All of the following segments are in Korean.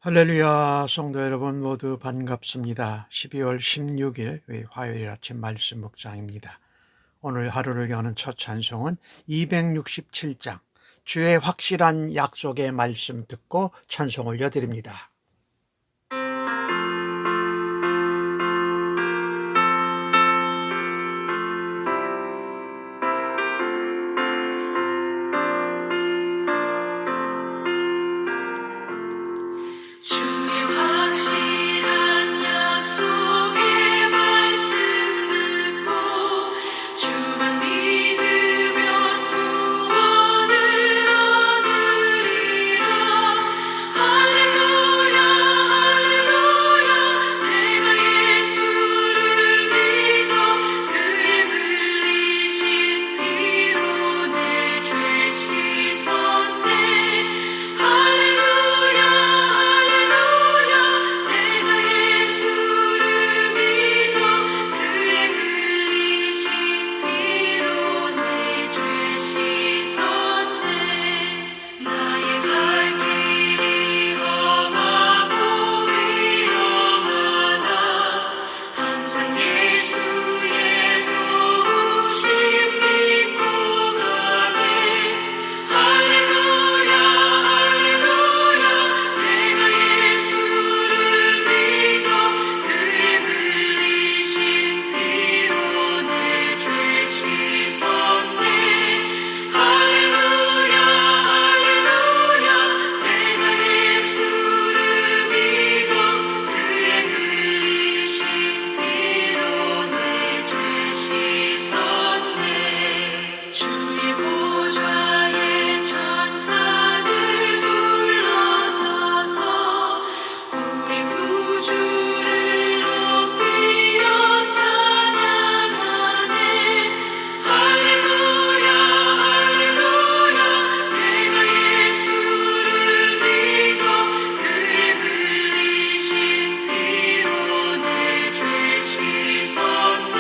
할렐루야, 성도 여러분 모두 반갑습니다. 12월 16일 화요일 아침 말씀 묵상입니다. 오늘 하루를 여는 첫 찬송은 267장 주의 확실한 약속의 말씀 듣고 찬송 올려드립니다. 주의 확실한 약속의 말씀 듣고 주만 믿으면 구원을 얻으리라. 할렐루야 할렐루야. 내가 예수를 믿어 그의 흘리신 피로 내 죄 씻었네. 할렐루야 할렐루야. 내가 예수를 믿어 그의 흘리신 피로 내 죄 씻었네. 나의 갈 길이 험하고 위험하나 항상 예수의 도우심 믿고 가네. 할렐루야 할렐루야. 내가 예수를 믿어 그의 흘리신 피로 내 죄 씻었네. 할렐루야 할렐루야. 내가 예수를 믿어 그의 흘리신 피로 내 죄 씻었네. 주의 보좌에 천사들 둘러서서 우리 구주를 높이어 찬양하네. 할렐루야 할렐루야. 내가 예수를 믿어 그의 흘리신 피로 내 죄 씻었네.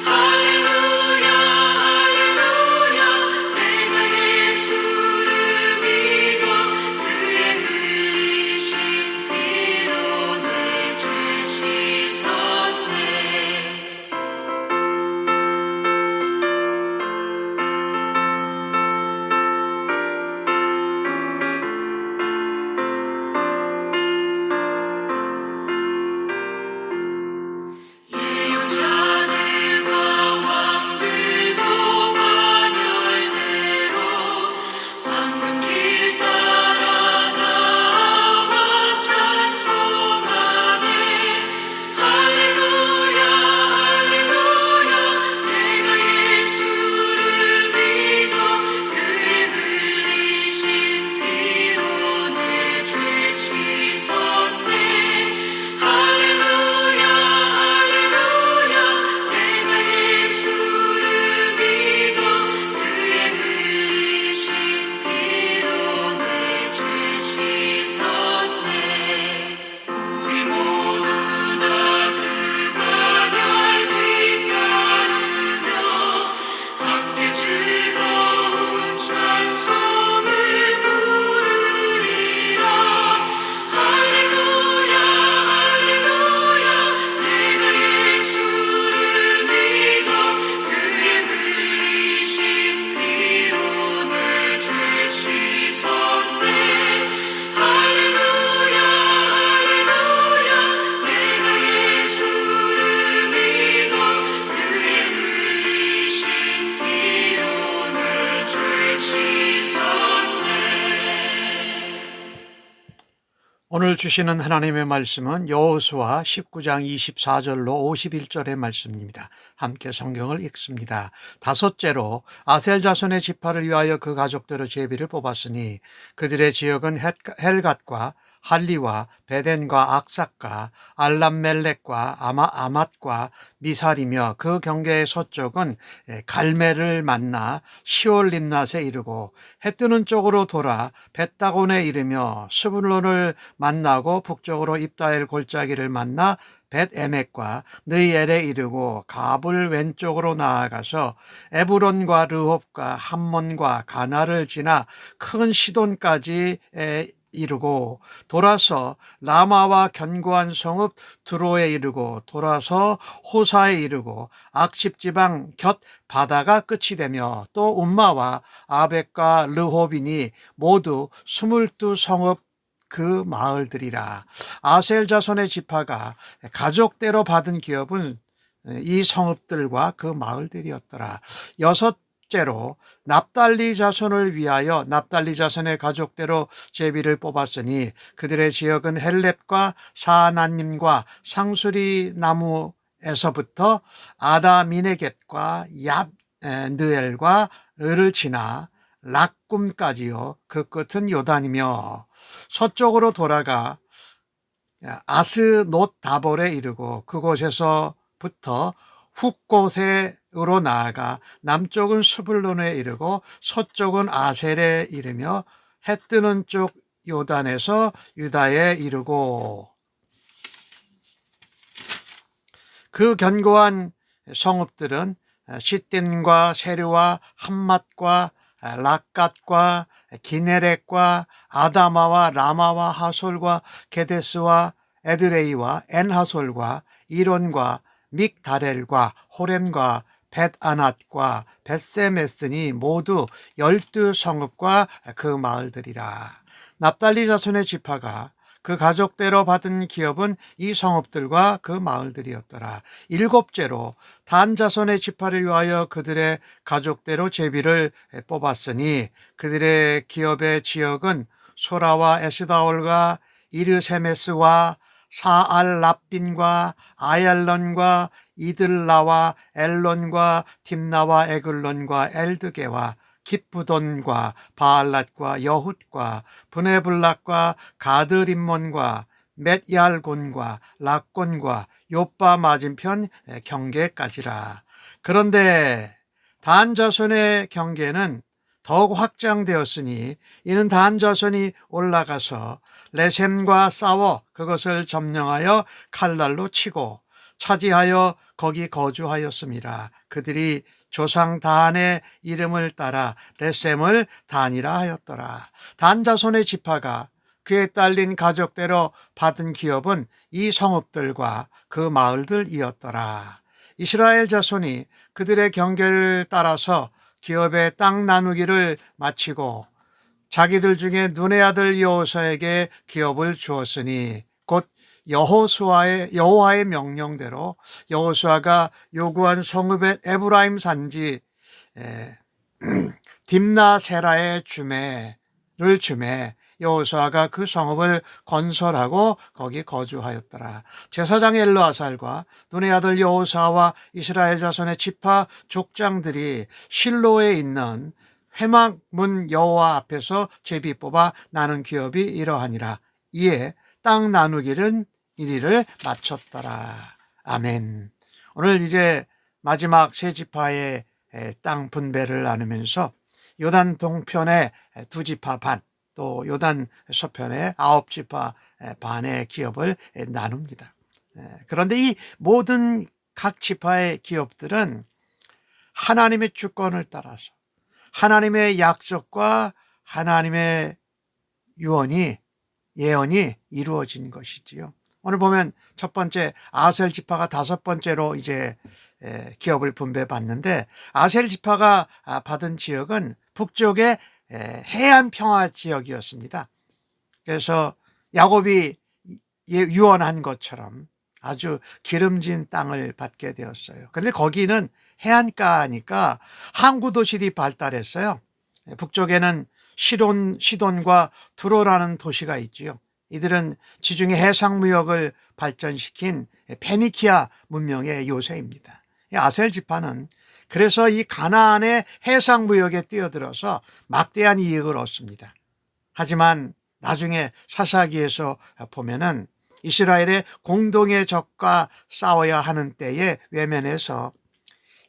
할렐루야 할렐루야. 내가 예수를 믿어 그의 흘리신 피로 내 죄 씻었네. 예언자들과 왕들도 반열대로 황금길 따라 나와 찬송하네. 할렐루야 할렐루야. 내가 예수를 믿어 그의 흘리신 피로 내 죄 씻었네. 할렐루야 할렐루야. 내가 예수를 믿어 그의 흘리신 피로 내 죄 씻었네. 우리 모두 다 그 반열 뒤따르며 함께 즐거운 찬송을 부르리라. 할렐루야 할렐루야. 내가 예수를 믿어 그의 흘리신 피로 내 죄 씻었네. 할렐루야 할렐루야. 내가 예수를 믿어 그의 흘리신 피로 내 죄 씻었네. 오늘 주시는 하나님의 말씀은 여호수아 19장 24절로 51절의 말씀입니다. 함께 성경을 읽습니다. 다섯째로 아셀 자손의 지파를 위하여 그 가족대로 제비를 뽑았으니 그들의 지역은 헬갓과 할리와 베덴과 악삭과 알람멜렉과 아맛과 미살이며 그 경계의 서쪽은 갈멜을 만나 시올림낫에 이르고 해 뜨는 쪽으로 돌아 벳다곤에 이르며 스불론을 만나고 북쪽으로 입다엘 골짜기를 만나 벳에멕과 느이엘에 이르고 가불 왼쪽으로 나아가서 에브론과 르홉과 함몬과 가나를 지나 큰 시돈까지 이르고 돌아서 라마와 견고한 성읍 두로에 이르고 돌아서 호사에 이르고 악십 지방 곁 바다가 끝이 되며 또 움마와 아벡과 르호빈이 모두 22 성읍 그 마을들이라. 아셀 자손의 지파가 가족대로 받은 기업은 이 성읍들과 그 마을들이었더라. 여섯째로 납달리 자손을 위하여 납달리 자손의 가족대로 제비를 뽑았으니 그들의 지역은 헬렙과 사나님과 상수리 나무에서부터 아다미네겟과 얍느엘과 을을 지나 락꿈까지요. 그 끝은 요단이며 서쪽으로 돌아가 아스노다볼에 이르고 그곳에서부터 훅곳으로 나아가 남쪽은 스불론에 이르고 서쪽은 아셀에 이르며 해 뜨는 쪽 요단에서 유다에 이르고 그 견고한 성읍들은 시딘과 세르와 함맛과 락갓과 기네렉과 아다마와 라마와 하솔과 게데스와 에드레이와 엔하솔과 이론과 믹다렐과 호렘과 벳아낫과 벳세메스니 모두 12성읍과 그 마을들이라. 납달리 자손의 지파가 그 가족대로 받은 기업은 이 성읍들과 그 마을들이었더라. 일곱째로 단 자손의 지파를 위하여 그들의 가족대로 제비를 뽑았으니 그들의 기업의 지역은 소라와 에스다올과 이르세메스와 사알랍빈과 아얄론과 이들라와 엘론과 딥나와 에글론과 엘드게와 깁부돈과 바알랏과 여훗과 브네블락과 가드림몬과 მეტ얄곤과 락곤과 요빠 맞은편 경계까지라. 그런데 단 자손의 경계는 더욱 확장되었으니 이는 단 자손이 올라가서 레셈과 싸워 그것을 점령하여 칼날로 치고 차지하여 거기 거주하였습니다. 그들이 조상 단의 이름을 따라 레셈을 단이라 하였더라. 단 자손의 지파가 그에 딸린 가족대로 받은 기업은 이 성읍들과 그 마을들이었더라. 이스라엘 자손이 그들의 경계를 따라서 기업의 땅 나누기를 마치고 자기들 중에 눈의 아들 여호수아에게 기업을 주었으니 곧 여호와의 명령대로 여호수아가 요구한 성읍의 에브라임 산지 딥나세라의 주매를 주매 여호수아가 그 성읍을 건설하고 거기 거주하였더라. 제사장 엘르아살과 눈의 아들 여호수아와 이스라엘 자손의 지파 족장들이 실로에 있는 회막문 여호와 앞에서 제비 뽑아 나눈 기업이 이러하니라. 이에 땅 나누기는 이리를 마쳤더라. 아멘. 오늘 이제 마지막 세 지파의 땅 분배를 나누면서 요단 동편의 두 지파 반, 또 요단 서편의 9지파 반의 기업을 나눕니다. 그런데 이 모든 각 지파의 기업들은 하나님의 주권을 따라서 하나님의 약속과 하나님의 예언이 이루어진 것이지요. 오늘 보면 첫 번째 아셀 지파가 다섯 번째로 이제 기업을 분배받는데 아셀 지파가 받은 지역은 북쪽의 해안 평화 지역이었습니다. 그래서 야곱이 유언한 것처럼 아주 기름진 땅을 받게 되었어요. 그런데 거기는 해안가니까 항구 도시들이 발달했어요. 북쪽에는 시돈과 두로라는 도시가 있지요. 이들은 지중해 해상 무역을 발전시킨 페니키아 문명의 요새입니다. 아셀 지파는 그래서 이 가나안의 해상 무역에 뛰어들어서 막대한 이익을 얻습니다. 하지만 나중에 사사기에서 보면은 이스라엘의 공동의 적과 싸워야 하는 때에 외면해서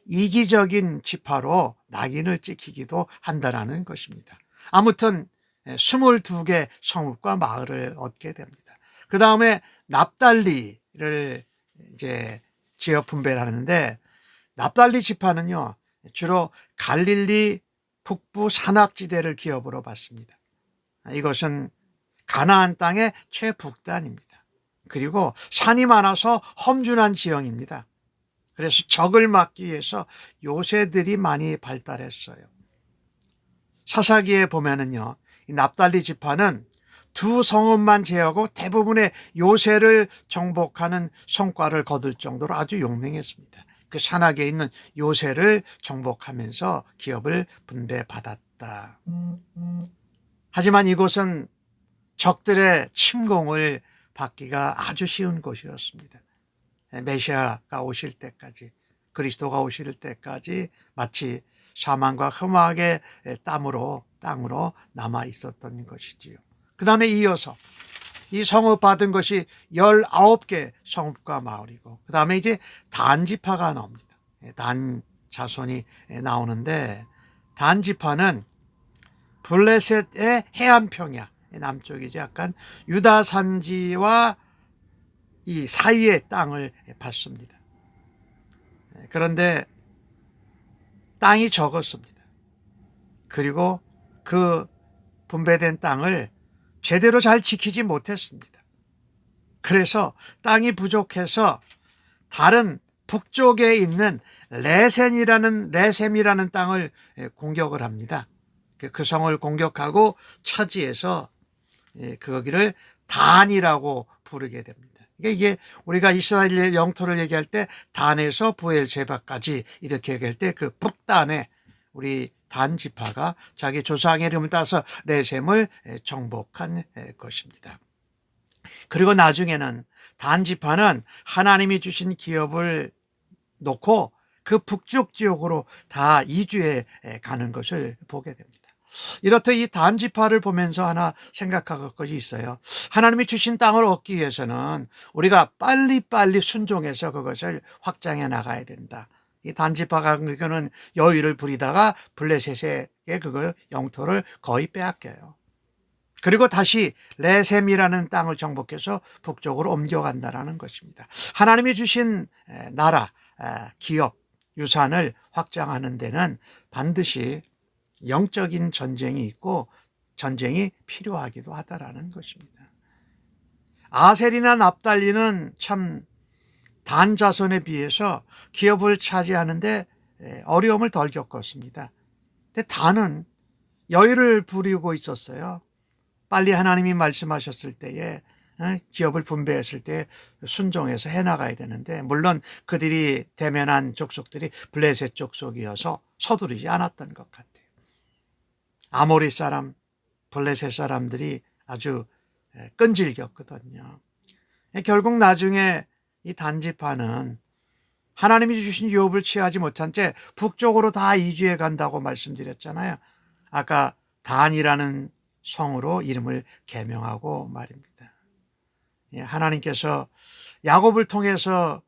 이기적인 지파로 낙인을 찍히기도 한다는 것입니다. 아무튼 22개 성읍과 마을을 얻게 됩니다. 그 다음에 납달리를 이제 지역 분배를 하는데 납달리 지파는요 주로 갈릴리 북부 산악지대를 기업으로 받습니다. 이것은 가나안 땅의 최북단입니다. 그리고 산이 많아서 험준한 지형입니다. 그래서 적을 막기 위해서 요새들이 많이 발달했어요. 사사기에 보면은요, 이 납달리 지파는 두 성읍만 제하고 대부분의 요새를 정복하는 성과를 거둘 정도로 아주 용맹했습니다. 그 산악에 있는 요새를 정복하면서 기업을 분배받았다. 하지만 이곳은 적들의 침공을 받기가 아주 쉬운 곳이었습니다. 메시아가 오실 때까지, 그리스도가 오실 때까지 마치 사망과 흠악의 땅으로 남아 있었던 것이지요. 그 다음에 이어서 이 성읍 받은 것이 19개 성읍과 마을이고, 그 다음에 이제 단 지파가 나옵니다. 단 자손이 나오는데, 단 지파는 블레셋의 해안 평야 남쪽이지, 약간 유다 산지와 이 사이의 땅을 받습니다. 그런데 땅이 적었습니다. 그리고 그 분배된 땅을 제대로 잘 지키지 못했습니다. 그래서 땅이 부족해서 다른 북쪽에 있는 레셈이라는 땅을 공격을 합니다. 그 성을 공격하고 차지해서 거기를 단이라고 부르게 됩니다. 이게 우리가 이스라엘의 영토를 얘기할 때 단에서 부엘제바까지 이렇게 얘기할 때 그 북단에 우리 단 지파가 자기 조상의 이름을 따서 레셈을 정복한 것입니다. 그리고 나중에는 단 지파는 하나님이 주신 기업을 놓고 그 북쪽 지역으로 다 이주해 가는 것을 보게 됩니다. 이렇듯 이 단지파를 보면서 하나 생각할 것이 있어요. 하나님이 주신 땅을 얻기 위해서는 우리가 빨리빨리 순종해서 그것을 확장해 나가야 된다. 이 단지파가 그는 여유를 부리다가 블레셋에게 그걸 영토를 거의 빼앗겨요. 그리고 다시 레셈이라는 땅을 정복해서 북쪽으로 옮겨간다는 것입니다. 하나님이 주신 나라, 기업, 유산을 확장하는 데는 반드시 영적인 전쟁이 있고 전쟁이 필요하기도 하다라는 것입니다. 아셀이나 납달리는 참 단 자손에 비해서 기업을 차지하는데 어려움을 덜 겪었습니다. 근데 단은 여유를 부리고 있었어요. 빨리 하나님이 말씀하셨을 때에 기업을 분배했을 때 순종해서 해나가야 되는데, 물론 그들이 대면한 족속들이 블레셋 족속이어서 서두르지 않았던 것 같아요. 아모리 사람, 블레셋 사람들이 아주 끈질겼거든요. 결국 나중에 이 단지파는 하나님이 주신 유업을 취하지 못한 채 북쪽으로 다 이주해 간다고 말씀드렸잖아요. 아까 단이라는 성으로 이름을 개명하고 말입니다. 하나님께서 야곱을 통해서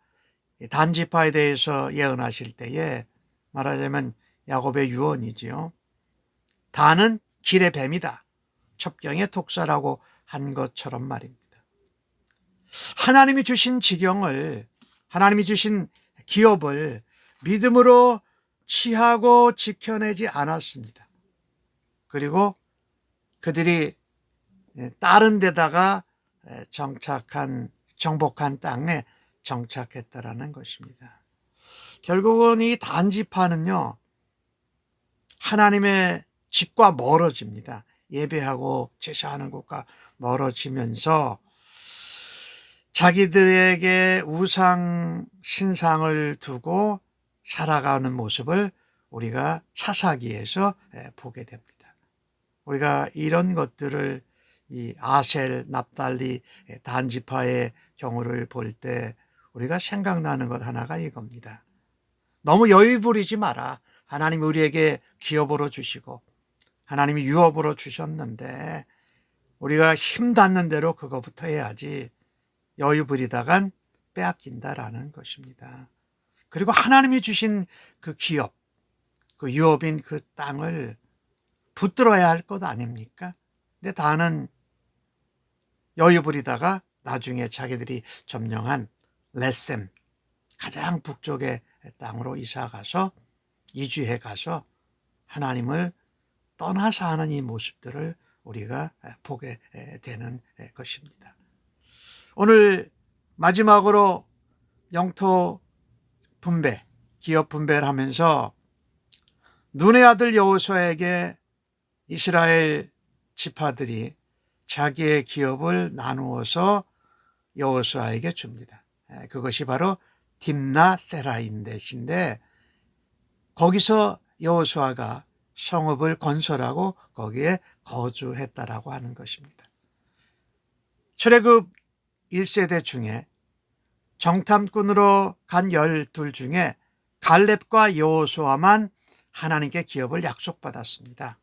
단지파에 대해서 예언하실 때에 말하자면 야곱의 유언이지요. 단은 길의 뱀이다, 첩경의 독사라고 한 것처럼 말입니다. 하나님이 주신 지경을, 하나님이 주신 기업을 믿음으로 취하고 지켜내지 않았습니다. 그리고 그들이 다른 데다가 정복한 땅에 정착했다라는 것입니다. 결국은 이 단지파는요, 하나님의 집과 멀어집니다. 예배하고 제사하는 곳과 멀어지면서 자기들에게 우상 신상을 두고 살아가는 모습을 우리가 사사기에서 보게 됩니다. 우리가 이런 것들을 이 아셀, 납달리, 단지파의 경우를 볼 때 우리가 생각나는 것 하나가 이겁니다. 너무 여유 부리지 마라. 하나님이 우리에게 기업으로 주시고 하나님이 유업으로 주셨는데 우리가 힘 닿는 대로 그거부터 해야지 여유 부리다간 빼앗긴다라는 것입니다. 그리고 하나님이 주신 그 기업, 그 유업인 그 땅을 붙들어야 할 것 아닙니까? 근데 다는 여유 부리다가 나중에 자기들이 점령한 레셈, 가장 북쪽의 땅으로 이사가서 이주해 가서 하나님을 떠나서 하는 이 모습들을 우리가 보게 되는 것입니다. 오늘 마지막으로 영토 분배, 기업 분배를 하면서 눈의 아들 여호수아에게 이스라엘 지파들이 자기의 기업을 나누어서 여호수아에게 줍니다. 그것이 바로 딥나 세라인데신데 거기서 여호수아가 성읍을 건설하고 거기에 거주했다라고 하는 것입니다. 출애굽 1세대 중에 정탐꾼으로 간 12 중에 갈렙과 여호수아만 하나님께 기업을 약속받았습니다.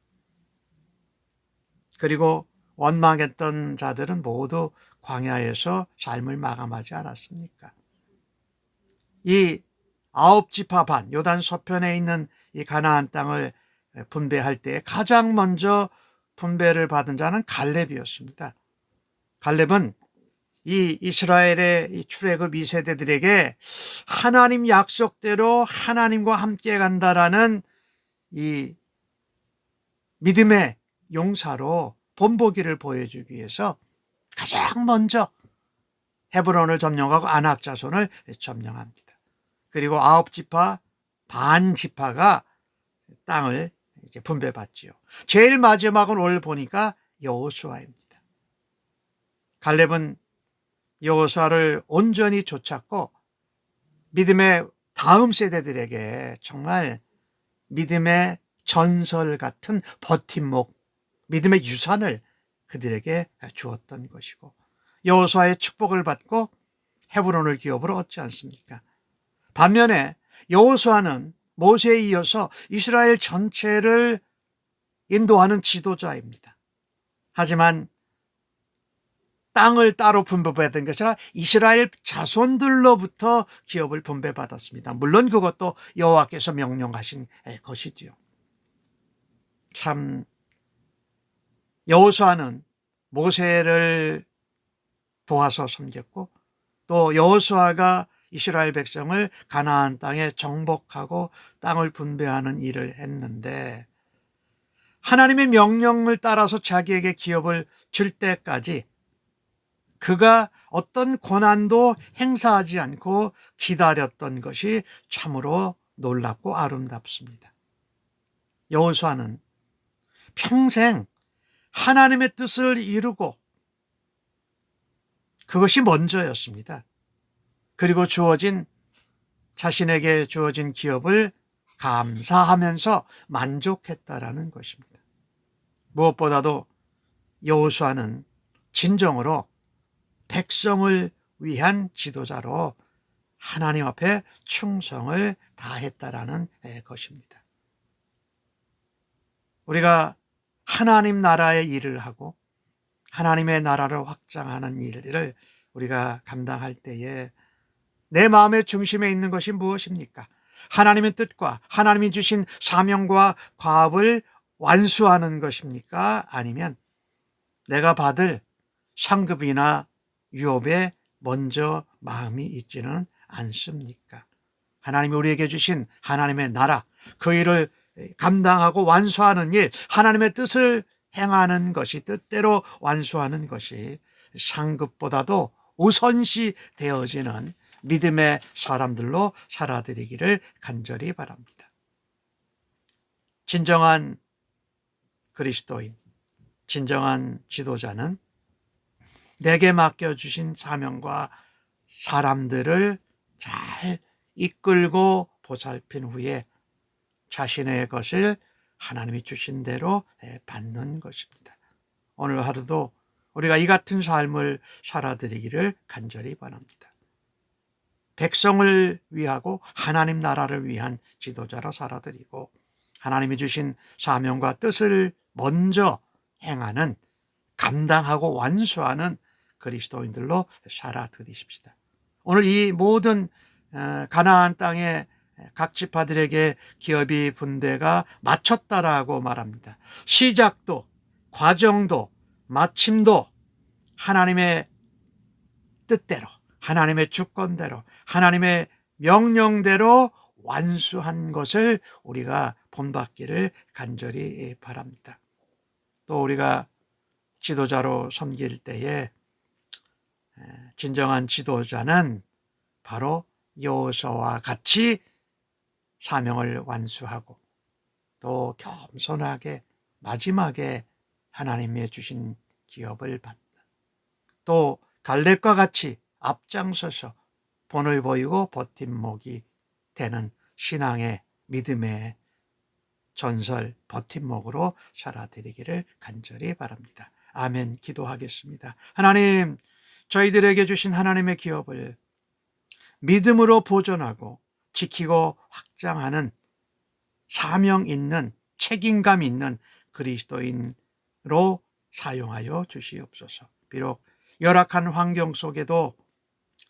그리고 원망했던 자들은 모두 광야에서 삶을 마감하지 않았습니까? 이 9지파 반 요단 서편에 있는 이 가나안 땅을 분배할 때 가장 먼저 분배를 받은 자는 갈렙이었습니다. 갈렙은 이 이스라엘의 이 출애굽 2세대들에게 하나님 약속대로 하나님과 함께 간다라는 이 믿음의 용사로 본보기를 보여주기 위해서 가장 먼저 헤브론을 점령하고 아낙 자손을 점령합니다. 그리고 9지파 반 지파가 땅을 이제 분배받지요. 제일 마지막은 오늘 보니까 여호수아입니다. 갈렙은 여호수아를 온전히 쫓았고 믿음의 다음 세대들에게 정말 믿음의 전설 같은 버팀목, 믿음의 유산을 그들에게 주었던 것이고 여호수아의 축복을 받고 헤브론을 기업으로 얻지 않습니까? 반면에 여호수아는 모세에 이어서 이스라엘 전체를 인도하는 지도자입니다. 하지만 땅을 따로 분배받은 것이 아니라 이스라엘 자손들로부터 기업을 분배받았습니다. 물론 그것도 여호와께서 명령하신 것이지요. 참 여호수아는 모세를 도와서 섬겼고 또 여호수아가 이스라엘 백성을 가나안 땅에 정복하고 땅을 분배하는 일을 했는데 하나님의 명령을 따라서 자기에게 기업을 줄 때까지 그가 어떤 고난도 행사하지 않고 기다렸던 것이 참으로 놀랍고 아름답습니다. 여호수아는 평생 하나님의 뜻을 이루고 그것이 먼저였습니다. 그리고 자신에게 주어진 기업을 감사하면서 만족했다라는 것입니다. 무엇보다도 여호수아는 진정으로 백성을 위한 지도자로 하나님 앞에 충성을 다했다라는 것입니다. 우리가 하나님 나라의 일을 하고 하나님의 나라를 확장하는 일을 우리가 감당할 때에 내 마음의 중심에 있는 것이 무엇입니까? 하나님의 뜻과 하나님이 주신 사명과 과업을 완수하는 것입니까? 아니면 내가 받을 상급이나 유업에 먼저 마음이 있지는 않습니까? 하나님이 우리에게 주신 하나님의 나라, 그 일을 감당하고 완수하는 일, 하나님의 뜻을 행하는 것이, 뜻대로 완수하는 것이 상급보다도 우선시 되어지는 믿음의 사람들로 살아드리기를 간절히 바랍니다. 진정한 그리스도인, 진정한 지도자는 내게 맡겨주신 사명과 사람들을 잘 이끌고 보살핀 후에 자신의 것을 하나님이 주신 대로 받는 것입니다. 오늘 하루도 우리가 이 같은 삶을 살아드리기를 간절히 바랍니다. 백성을 위하고 하나님 나라를 위한 지도자로 살아드리고 하나님이 주신 사명과 뜻을 먼저 행하는, 감당하고 완수하는 그리스도인들로 살아드리십시다. 오늘 이 모든 가나안 땅의 각 지파들에게 기업이 분배가 마쳤다라고 말합니다. 시작도, 과정도, 마침도 하나님의 뜻대로, 하나님의 주권대로, 하나님의 명령대로 완수한 것을 우리가 본받기를 간절히 바랍니다. 또 우리가 지도자로 섬길 때에 진정한 지도자는 바로 여호수아와 같이 사명을 완수하고 또 겸손하게 마지막에 하나님의 주신 기업을 받는, 또 갈렙과 같이 앞장서서 본을 보이고 버팀목이 되는 신앙의 믿음의 전설 버팀목으로 살아드리기를 간절히 바랍니다. 아멘. 기도하겠습니다. 하나님, 저희들에게 주신 하나님의 기업을 믿음으로 보존하고 지키고 확장하는 사명 있는, 책임감 있는 그리스도인으로 사용하여 주시옵소서. 비록 열악한 환경 속에도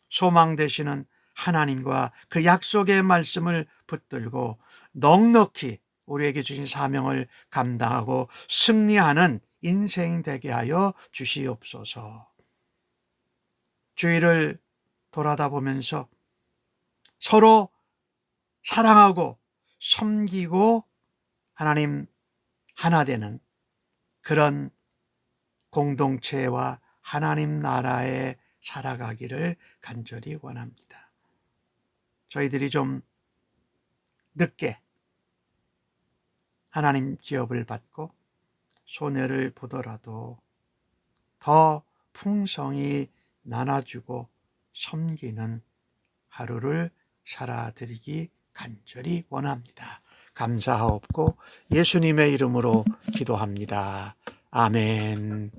소망 되시는 하나님과 그 약속의 말씀을 붙들고 넉넉히 우리에게 주신 사명을 감당하고 승리하는 인생 되게 하여 주시옵소서. 주위를 돌아다 보면서 서로 사랑하고 섬기고 하나님 하나 되는 그런 공동체와 하나님 나라에 살아가기를 간절히 원합니다. 저희들이 좀 늦게 하나님 기업을 받고 손해를 보더라도 더 풍성히 나눠주고 섬기는 하루를 살아드리기 간절히 원합니다. 감사하옵고 예수님의 이름으로 기도합니다. 아멘.